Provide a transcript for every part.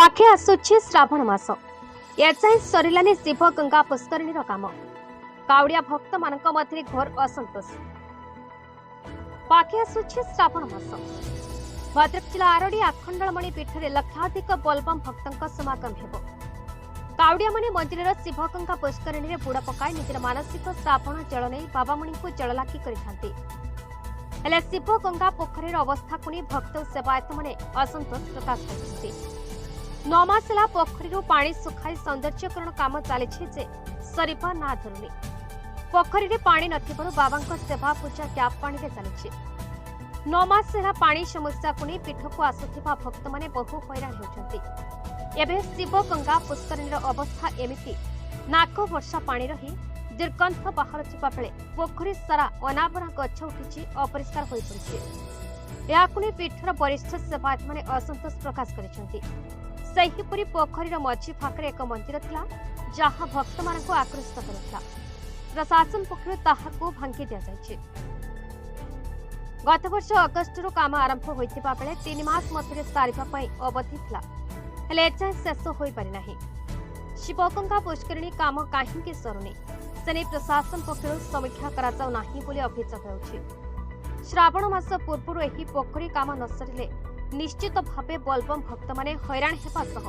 पाखे आसुछि श्रावण मास एजाए सरिलानी शिव गंगा पुष्करिणी काम काउड़िया भक्त मानक मध्य घोर असंतोष। पाखे आसुछि श्रावण मास भद्रक जिला आरडी आखंडलमणि पीठरे लक्षाधिक बोलबम भक्तों समागम हेबो। काउड़िया माने मंदिर शिव गंगा पुष्करिणी बुड़ पकाई निजर मानसिक श्रावण जल नहीं बाबामणि को जललाखी करिथांती। हेले शिव गंगा पोखरीर अवस्था को नहीं भक्त सेवायत माने असंतोष प्रकाश करछन्ती। 9 मास ହେଲା पोखरीରୁ पानी सुखाई सौंदर्यकरण काम चली सरीपा ना धरुनी। पोखरी पानी नथिबारु बाबांको सेवा पूजा ट्याप पानी चली। 9 मास ହେଲା पानी समस्या को नहीं पीठ को आसुथिबा भक्त माने बहु हैरान होउछन्ती। एबे शिव गंगा पुष्करिणीर अवस्था एमिति नाक वर्षा पानी रही दीर्घंथ बाहर बेले पोखरी सारा अनाबना गछ उठी अपरिष्कार हो पड़े। या पीठर वरिष्ठ सेवायत माने असंतोष प्रकाश करिसेंती। सेहीपरि पोखरीर मझी फाकरे एक मंदिर थिला जहाँ भक्त मानक आकृष्ट करुथिला। प्रशासन पक्षरु ताहाकु भांगी दिया जायछि। गत वर्ष अगस्टरु काम आरंभ होइतिबा बेले 3 मास मध्यरे सारिबा पई अवधि थिला, हेले एजाए शेष होई पारि नाही। शिवगंगा पुष्करिणी काम काहींकि सरुनी सेने प्रशासन पक्षरु समीक्षा करा जाउ नाही बोली अभियोग हेउछि। श्रावण मास पूर्वरु एही पोखरी काम न सरिले निश्चित भावे बोलबम भक्त माने हैरान हेबा सह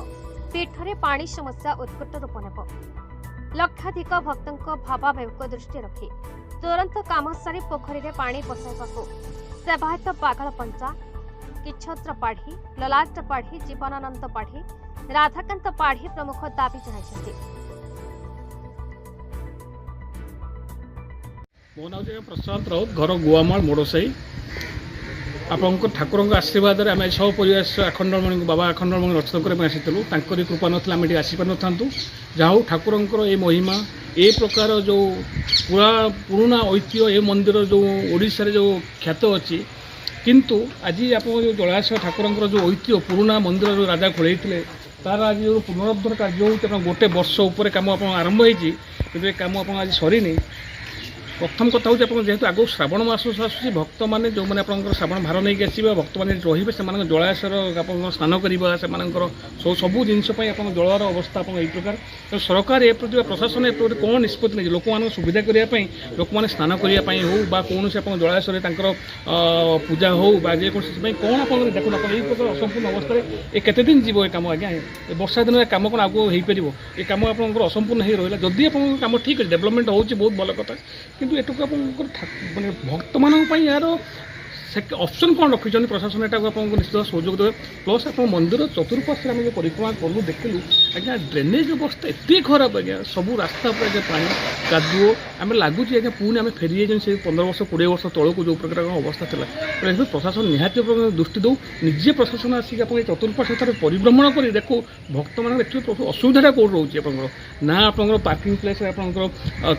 पीठरे पानी समस्या उत्कट रूप नेब। लक्षाधिक भक्तों भावावेग दृष्टि रखी तुरंत काम सारी पोखरी रे पानी पसाइबाकू सेवायत पागल पंचा किच्छत्र पाढ़ी ललाट पाढ़ी जीवनानंद पाढ़ी राधाकांत पाढ़ी प्रमुख दाबी जणाइछन्ति। मो नाम प्रशांत राउत घर गुआमाल मोड़साई। आपको ठाकुर आशीर्वाद आम सब परिवेश आखंडलमणि बाबा आखंडलमणि दर्शन करने आसीलु। कृपा नाला आम आसीपार था जहाँ ठाकुर ये महिमा ए प्रकार जो पूरा पुराना ऐतिह्य ए मंदिर जो ओडिशा रे जो ख्यात अच्छी किंतु आज आप जो जलाशय ठाकुर जो ऐतिह्य पुराना मंदिर जो राजा खोल तार आज जो पुनरुद्धार कार्य हो गोटे वर्ष उपर कम आरंभ होती कम आज सरीनी। प्रथम कथा हूँ जेहेतु आगो श्रावण मास आसूँ भक्त मैंने जो मैंने श्रावण भार नहीं आसवे भक्त मैंने रे से जलाशयर स्नान करवा से सबू जिनस जलर अवस्था यही प्रकार तो सरकार ए प्रति प्रशासन ए प्रति कौन निष्पत्ति नहीं लोक मान सुविधा करने लोक मैंने स्नान करने हो कौन से जलाशय पूजा हो जेकोसी कौन आप देखो आप प्रकार असंपूर्ण अवस्था ये केते दिन जीव काम आज्ञा वर्षा दिन कम कौन आगे हो पार ये कम आप असंपूर्ण हो रहा जदि आप कम ठीक है डेवलपमेंट हो बहुत भल कथा किंतु एटुक माने भक्त मानक यार ऑप्शन कौन रखी प्रशासन एटा आपको निश्चित सहयोग देवे। प्लस आप मंदिर चतुर्पार्श्व आम जो परिक्रमा कलु देखलु आज्ञा ड्रेनेज अवस्था एत खराब आज्ञा सबू रास्ता पर आज्ञा पानी कादुओ आम लगुच आज्ञा पुणी आम फेरी जाइए से 15 वर्ष 20 वर्ष तौक जो प्रकार अवस्था था प्रशासन निहाती दृष्टि दौ निजे प्रशासन आसिक आप चतुर्पार्श्व परिभ्रमण कर देखो भक्त मान असुविधा कौन रोचे ना आप पार्किंग प्लेस आप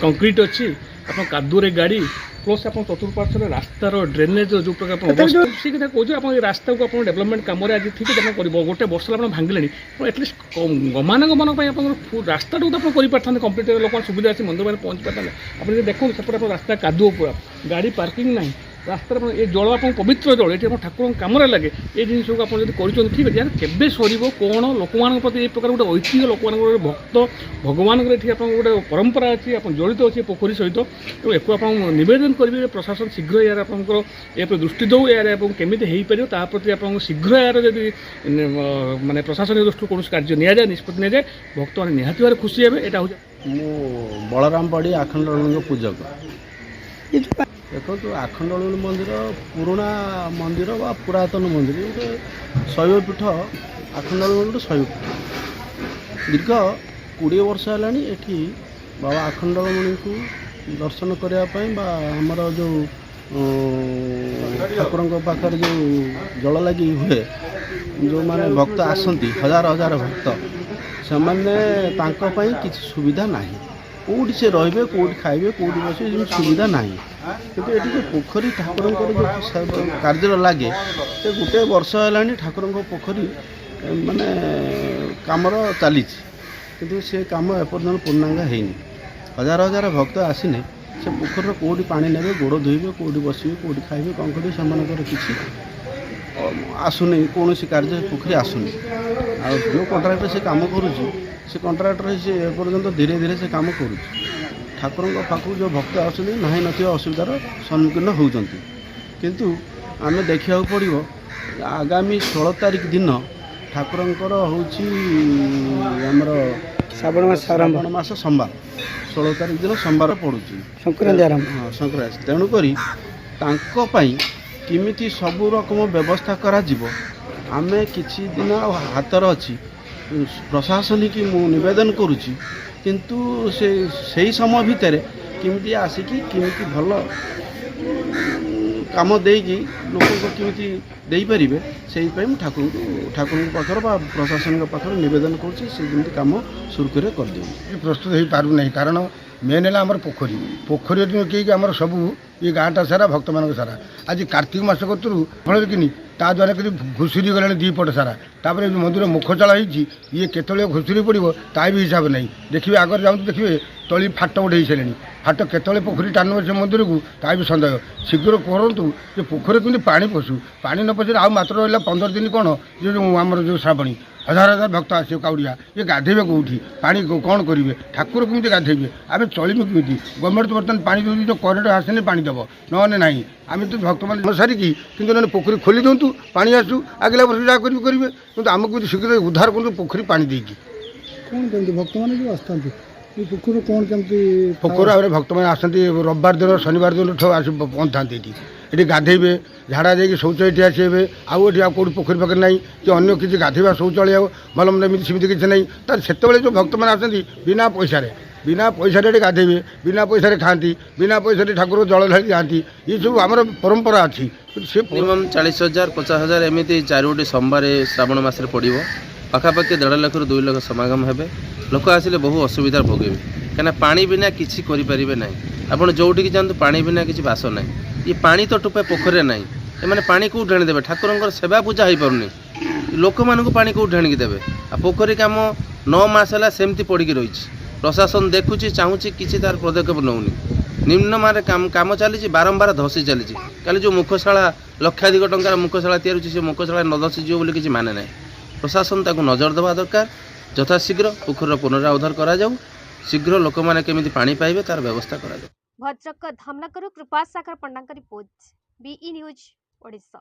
कंक्रीट अच्छी आप कादुरे गाड़ी प्लस आप चतुर्पार्श्व रास्तार ड्रेनेज जो प्रकार सी कथा कहे आप रास्ता को आप डेवलपमेंट कम आज ठीक है गोटे वर्ष आप भांगिले एटलिस्ट गमानगमन रास्ता आप कर कम्प्लीट लोक सुविधा अच्छी मंदिर में पहुँच पारे आप देखो सेपटे रास्ता कादुओ पूरा गाड़ी पार्किंग ना रास्ता ये जल आप पवित्र जल ये ठाकुर कम लगे ये जिन सब आप कर ठीक है केवे सर कौन लोक मान प्रति ये प्रकार गोटे ऐतिह्य लोक मान भक्त भगवान गोटे परंपरा अच्छी आप जड़ित अच्छे पोखरी सहित तो एक नवेदन करेंगे प्रशासन शीघ्र यार आप दृष्टि दौ यार केमी हो पार प्रति आप शीघ्र यार जब मानने प्रशासन दृष्टि कौन कार्य नि जाए निष्पत्ति नि जाए भक्त मैंने निहाती भाव खुशी है। यहाँ हूँ बलराम पड़ी आखंडलमणि पूजक देखो तो आखंडलमणि मंदिर पुराना मंदिर बा पुरातन मंदिर गोटे शैवपीठ आखंडलमणि शैवपीठ दीर्घ 20 वर्ष है बाबा आखंडलमणि को दर्शन करने आमर जो ठाकुर पाखे जो जल लगी हुए जो माने भक्त आसती हजार हजार भक्त से मैंने किसी सुविधा नहीं कौटी से रे कौटी खाइबे कौटी बस सुविधा ना किंतु ये जो पोखरी ठाकुर जो कार्य लगे से गोटे वर्ष है ठाकुर पोखरी माने कम चली किंतु से कम एपर्तन पूर्णांग होनी हजार हजार भक्त आसने से पोखर कौटी पानी ने गोड़ धोबे कौटी बसवे कौटी खाइबे कौन करेंगे से किसी आसुनी कौन कार्य पोखरी आसुनी ଆଉ ଯେଉଁ କଣ୍ଟ୍ରାକ୍ଟର ସେ କାମ କରୁଛି ସେ କଣ୍ଟ୍ରାକ୍ଟର ସେ ଏପର୍ଯ୍ୟନ୍ତ ଧୀରେ ଧୀରେ ସେ କାମ କରୁଛି। ଠାକୁରଙ୍କ ପାଖକୁ ଯେଉଁ ଭକ୍ତ ଆସୁଛନ୍ତି ନାହିଁ ନଥିବା ଅସୁବିଧାର ସମ୍ମୁଖୀନ ହେଉଛନ୍ତି। କିନ୍ତୁ ଆମେ ଦେଖିବାକୁ ପଡ଼ିବ ଆଗାମୀ 16 ତାରିଖ ଦିନ ଠାକୁରଙ୍କର ହେଉଛି ଆମର ଶ୍ରାବଣ ମାସ ସୋମବାର 16 ତାରିଖ ଦିନ ସୋମବାର ପଡ଼ୁଛି ସଂକ୍ରାନ୍ତି ଆରମ୍ଭ। ହଁ ସଂକ୍ରାନ୍ତି। ତେଣୁକରି ତାଙ୍କ ପାଇଁ କେମିତି ସବୁ ରକମ ବ୍ୟବସ୍ଥା କରାଯିବ ଆମେ କିଛି ଦିନ ହାତରେ ଅଛି। ପ୍ରଶାସନିକ ମୁଁ ନିବେଦନ କରୁଛି କିନ୍ତୁ ସେଇ ସମୟ ଭିତରେ କେମିତି ଆସିକି କେମିତି ଭଲ କାମ ଦେଇକି ଲୋକଙ୍କୁ କେମିତି ଦେଇପାରିବେ ସେଇପାଇଁ ମୁଁ ଠାକୁରଙ୍କ ପାଖରେ ବା ପ୍ରଶାସନିକ ପାଖରେ ନିବେଦନ କରୁଛି ସେ ଯେମିତି କାମ ସୁରୁଖୁରୁରେ କରିଦିଅନ୍ତୁ। ପ୍ରସ୍ତୁତ ହେଇପାରୁନାହିଁ କାରଣ ମେନ୍ ହେଲା ଆମର ପୋଖରୀ କିଏ ଆମର ସବୁ ଏ ଗାଁଟା ସାରା ଭକ୍ତମାନଙ୍କ ସାରା ଆଜି କାର୍ତ୍ତିକ ମାସ କତରୁ ଫଳରେ କିନି ତା ଦ୍ୱାରା କିଛି ଘୁଷୁରି ଗଲାଣି 2 ପଟ ସାରା। ତାପରେ ମନ୍ଦିର ମୁଖଚାଳ ହେଇଛି ଇଏ କେତେବେଳେ ଘୁଷୁରି ପଡ଼ିବ ତା ବି ହିସାବ ନାହିଁ। ଦେଖିବେ ଆଗରେ ଯାଆନ୍ତୁ ଦେଖିବେ ତଳି ଫାଟ ଗୋଟେ ହେଇସାରିଲେଣି। ଫାଟ କେତେବେଳେ ପୋଖରୀ ଟାଣିବ ସେ ମନ୍ଦିରକୁ ତା ବି ସନ୍ଦେହ। ଶୀଘ୍ର କରନ୍ତୁ ଯେ ପୋଖରୀ କେମିତି ପାଣି ପଶୁ। ପାଣି ନ ପଶିଲେ ଆଉ ମାତ୍ର ରହିଲା 15 ଦିନ କ'ଣ ଯେଉଁ ଆମର ଯେଉଁ ଶ୍ରାବଣୀ ହଜାର ହଜାର ଭକ୍ତ ଆସିବେ କାଉଡ଼ିଆ ଇଏ ଗାଧେଇବେ କେଉଁଠି ପାଣି କ'ଣ କରିବେ ଠାକୁର କେମିତି ଗାଧେଇବେ ଆମେ ଚଳିବୁ କେମିତି। ଗଭର୍ଣ୍ଣମେଣ୍ଟ ବର୍ତ୍ତମାନ ପାଣି ଦେଉଛି ଯେଉଁ କରେଣ୍ଟ ଆସିଲେ ପାଣି ଦେବ ନହେଲେ ନାହିଁ। ଆମେ ତ ଭକ୍ତମାନେ ସାରିକି କିନ୍ତୁ ନହେଲେ ପୋଖରୀ ଖୋଲି ଦିଅନ୍ତୁ ପାଣି ଆସୁ ଆଗଲା ବର୍ଷ ଯାହା କରିବେ କିନ୍ତୁ ଆମକୁ ଶୀଘ୍ର ଉଦ୍ଧାର କରନ୍ତୁ ପୋଖରୀ ପାଣି ଦେଇକି। କ'ଣ କେମିତି ଭକ୍ତମାନେ ଯେଉଁ ଆସିଥାନ୍ତି ଏ ପୋଖରୀରୁ କ'ଣ କେମିତି ପୋଖରୀ ଆହୁରି ଭକ୍ତମାନେ ଆସନ୍ତି ରବିବାର ଦିନ ଶନିବାର ଦିନଠୁ ଆସି ପହଞ୍ଚିଥାନ୍ତି ଏଠି ଗାଧେଇବେ ଝାଡ଼ା ଦେଇକି ଶୌଚ ଏଠି ଆସିବେ। ଆଉ ଏଠି ଆଉ କେଉଁଠି ପୋଖରୀ ପାଖରେ ନାହିଁ କି ଅନ୍ୟ କିଛି ଗାଧେଇବା ଶୌଚାଳୟ ଭଲ ମନ୍ଦ ଏମିତି ସେମିତି କିଛି ନାହିଁ। ତାର ସେତେବେଳେ ଯେଉଁ ଭକ୍ତମାନେ ଆସନ୍ତି ବିନା ପଇସାରେ ଏଠି ଗାଧେଇବେ ବିନା ପଇସାରେ ଖାଆନ୍ତି ବିନା ପଇସାରେ ଠାକୁର ଜଳ ଢାଳି ଯାଆନ୍ତି। ଏସବୁ ଆମର ପରମ୍ପରା ଅଛି। ସେ ମିନିମମ୍ 40,000 50,000 ଏମିତି 4ଟି ସୋମବାର ଶ୍ରାବଣ ମାସରେ ପଡ଼ିବ। ପାଖାପାଖି 1.5 ଲକ୍ଷରୁ 2 ଲକ୍ଷ ସମାଗମ ହେବେ। ଲୋକ ଆସିଲେ ବହୁ ଅସୁବିଧା ଭୋଗିବେ କାହିଁକିନା ପାଣି ବିନା କିଛି କରିପାରିବେ ନାହିଁ। ଆପଣ ଯେଉଁଠିକି ଯାଆନ୍ତୁ ପାଣି ବିନା କିଛି ବାସ ନାହିଁ। ये पानी तो टोपे पोखर ना एम पानी कौट आनीदेवे ठाकुर सेवा पूजा हो पारनी लोक मानक पानी कौट आणिकी देवे आ पोखरी कम 9 मास है सेमती पड़ी रही। प्रशासन देखुची चाहूँगी किसी तार पदक्षेप नौनी निम्न काम चली बारंबार धसी चली कल जो मुखशाला लक्षाधिक टंकार मुखशाला या मुखशाला न धसीजी बोली किसी माने ना। प्रशासन ताकू नजर देवा दरकार यथाशीघ्र पोखर पुनरुद्धार करा जाऊ शीघ्र लोक मैंने केमी पानी पाइबे तार व्यवस्था करा जाऊ। भद्रक धामनगरु कृपा सागर पंडांक रिपोर्ट BE न्यूज ओडिशा।